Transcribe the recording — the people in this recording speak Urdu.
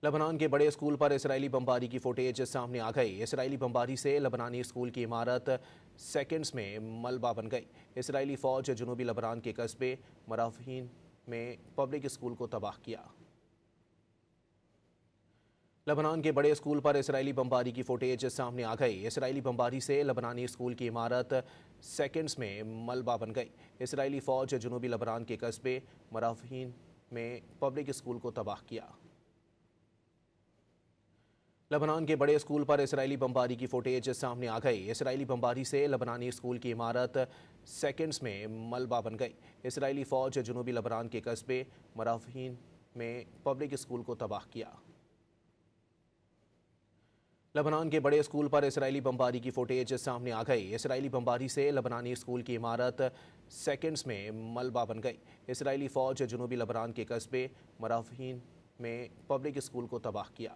لبنان کے بڑے اسکول پر اسرائیلی بمباری کی فوٹیج سامنے آ گئی۔ اسرائیلی بمباری سے لبنانی اسکول کی عمارت سیکنڈز میں ملبہ بن گئی۔ اسرائیلی فوج جنوبی لبنان کے قصبے مرافین میں پبلک اسکول کو تباہ کیا۔ لبنان کے بڑے اسکول پر اسرائیلی بمباری کی فوٹیج سامنے آ گئی۔ اسرائیلی بمباری سے لبنانی اسکول کی عمارت سیکنڈز میں ملبہ بن گئی۔ اسرائیلی فوج جنوبی لبنان کے قصبے مرافین میں پبلک اسکول کو تباہ کیا۔ لبنان کے بڑے اسکول پر اسرائیلی بمباری کی فوٹیج سامنے آ گئی۔ اسرائیلی بمباری سے لبنانی اسکول کی عمارت سیکنڈز میں ملبہ بن گئی۔ اسرائیلی فوج جنوبی لبنان کے قصبے مرافین میں پبلک اسکول کو تباہ کیا۔ لبنان کے بڑے اسکول پر اسرائیلی بمباری کی فوٹیج سامنے آ گئی۔ اسرائیلی بمباری سے لبنانی اسکول کی عمارت سیکنڈز میں ملبہ بن گئی۔ اسرائیلی فوج جنوبی لبنان کے قصبے مرافین میں پبلک اسکول کو تباہ کیا۔